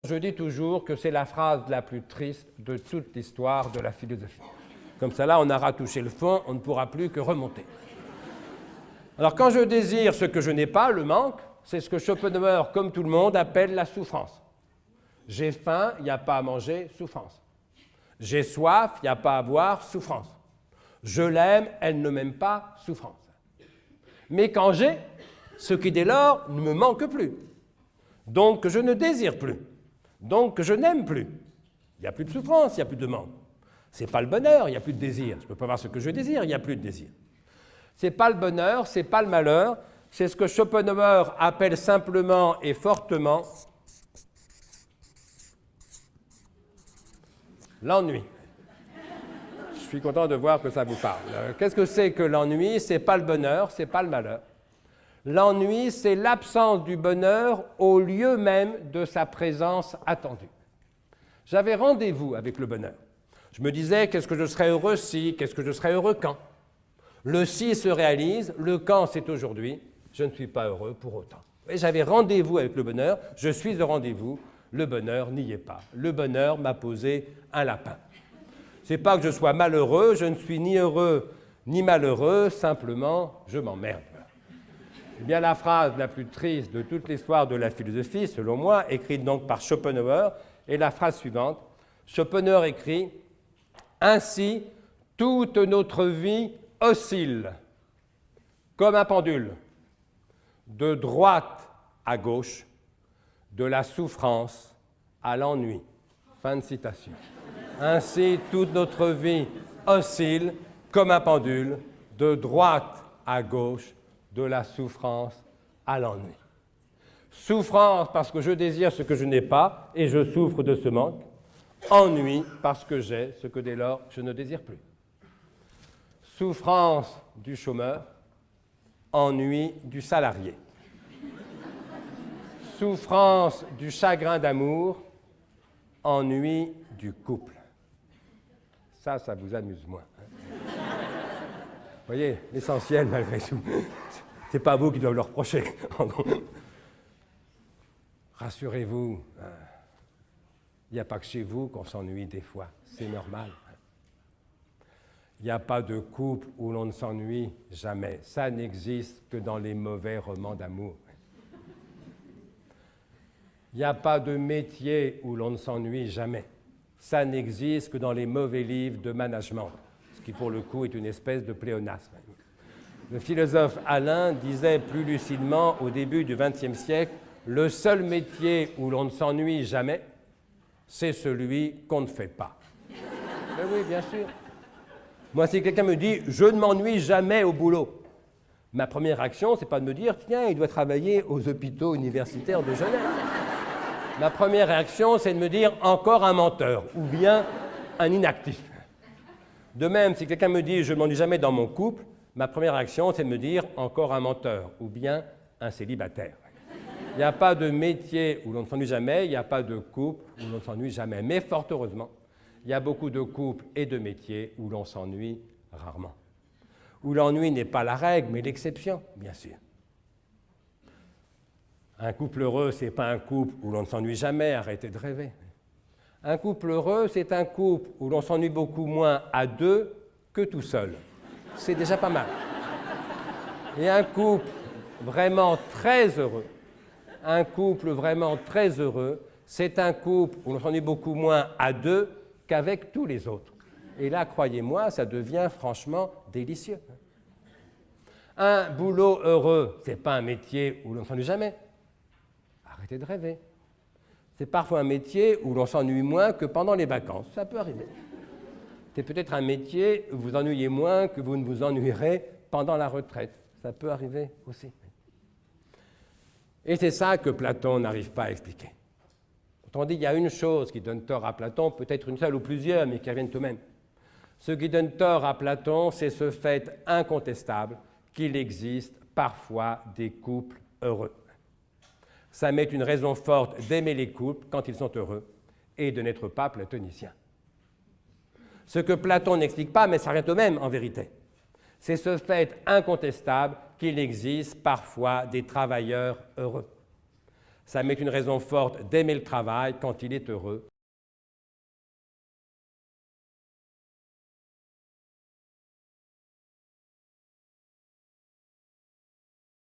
Je dis toujours que c'est la phrase la plus triste de toute l'histoire de la philosophie. Comme ça, là, on aura touché le fond, on ne pourra plus que remonter. Alors, quand je désire ce que je n'ai pas, le manque, c'est ce que Schopenhauer, comme tout le monde, appelle la souffrance. J'ai faim, il n'y a pas à manger, souffrance. J'ai soif, il n'y a pas à boire, souffrance. Je l'aime, elle ne m'aime pas, souffrance. Mais quand j'ai, ce qui dès lors ne me manque plus, donc que je ne désire plus, donc que je n'aime plus, il n'y a plus de souffrance, il n'y a plus de manque. Ce n'est pas le bonheur, il n'y a plus de désir. Je ne peux pas avoir ce que je désire, il n'y a plus de désir. Ce n'est pas le bonheur, ce n'est pas le malheur, c'est ce que Schopenhauer appelle simplement et fortement l'ennui. Je suis content de voir que ça vous parle. Qu'est-ce que c'est que l'ennui? Ce n'est pas le bonheur, ce n'est pas le malheur. L'ennui, c'est l'absence du bonheur au lieu même de sa présence attendue. J'avais rendez-vous avec le bonheur. Je me disais, qu'est-ce que je serais heureux si, qu'est-ce que je serais heureux quand? Le si se réalise, le quand c'est aujourd'hui, je ne suis pas heureux pour autant. Et j'avais rendez-vous avec le bonheur, je suis au rendez-vous, le bonheur n'y est pas. Le bonheur m'a posé un lapin. Ce n'est pas que je sois malheureux, je ne suis ni heureux ni malheureux, simplement je m'emmerde. Eh bien, la phrase la plus triste de toute l'histoire de la philosophie, selon moi, écrite donc par Schopenhauer, est la phrase suivante. Schopenhauer écrit « Ainsi, toute notre vie oscille comme un pendule, de droite à gauche, de la souffrance à l'ennui. » Fin de citation. Ainsi, toute notre vie oscille comme un pendule, de droite à gauche, de la souffrance à l'ennui. Souffrance parce que je désire ce que je n'ai pas et je souffre de ce manque. Ennui parce que j'ai ce que dès lors je ne désire plus. Souffrance du chômeur, ennui du salarié. Souffrance du chagrin d'amour, ennui du couple. Ça vous amuse moins. Vous voyez, l'essentiel malgré tout. Ce n'est pas vous qui doivent le reprocher. Rassurez-vous, il n'y a pas que chez vous qu'on s'ennuie des fois, c'est normal. Il n'y a pas de couple où l'on ne s'ennuie jamais. Ça n'existe que dans les mauvais romans d'amour. Il n'y a pas de métier où l'on ne s'ennuie jamais. Ça n'existe que dans les mauvais livres de management, ce qui pour le coup est une espèce de pléonasme. Le philosophe Alain disait plus lucidement au début du XXe siècle « Le seul métier où l'on ne s'ennuie jamais, c'est celui qu'on ne fait pas. » Mais oui, bien sûr. Moi, si quelqu'un me dit « Je ne m'ennuie jamais au boulot », ma première réaction, ce n'est pas de me dire « Tiens, il doit travailler aux hôpitaux universitaires de Genève. » Ma première réaction, c'est de me dire « Encore un menteur » ou bien « un inactif ». De même, si quelqu'un me dit « Je ne m'ennuie jamais dans mon couple », ma première réaction, c'est de me dire « encore un menteur » ou bien un célibataire. Il n'y a pas de métier où l'on ne s'ennuie jamais, il n'y a pas de couple où l'on ne s'ennuie jamais. Mais fort heureusement, il y a beaucoup de couples et de métiers où l'on s'ennuie rarement. Où l'ennui n'est pas la règle, mais l'exception, bien sûr. Un couple heureux, ce n'est pas un couple où l'on ne s'ennuie jamais, arrêtez de rêver. Un couple heureux, c'est un couple où l'on s'ennuie beaucoup moins à deux que tout seul. C'est déjà pas mal. Et un couple vraiment très heureux, c'est un couple où l'on s'ennuie beaucoup moins à deux qu'avec tous les autres. Et là, croyez-moi, ça devient franchement délicieux. Un boulot heureux, ce n'est pas un métier où l'on ne s'ennuie jamais. Arrêtez de rêver. C'est parfois un métier où l'on s'ennuie moins que pendant les vacances. Ça peut arriver. C'est peut-être un métier où vous ennuyez moins que vous ne vous ennuierez pendant la retraite. Ça peut arriver aussi. Et c'est ça que Platon n'arrive pas à expliquer. Autrement dit, il y a une chose qui donne tort à Platon, peut-être une seule ou plusieurs, mais qui reviennent tout de même. Ce qui donne tort à Platon, c'est ce fait incontestable qu'il existe parfois des couples heureux. Ça met une raison forte d'aimer les couples quand ils sont heureux et de n'être pas platonicien. Ce que Platon n'explique pas, mais ça revient au même en vérité, c'est ce fait incontestable qu'il existe parfois des travailleurs heureux. Ça met une raison forte d'aimer le travail quand il est heureux.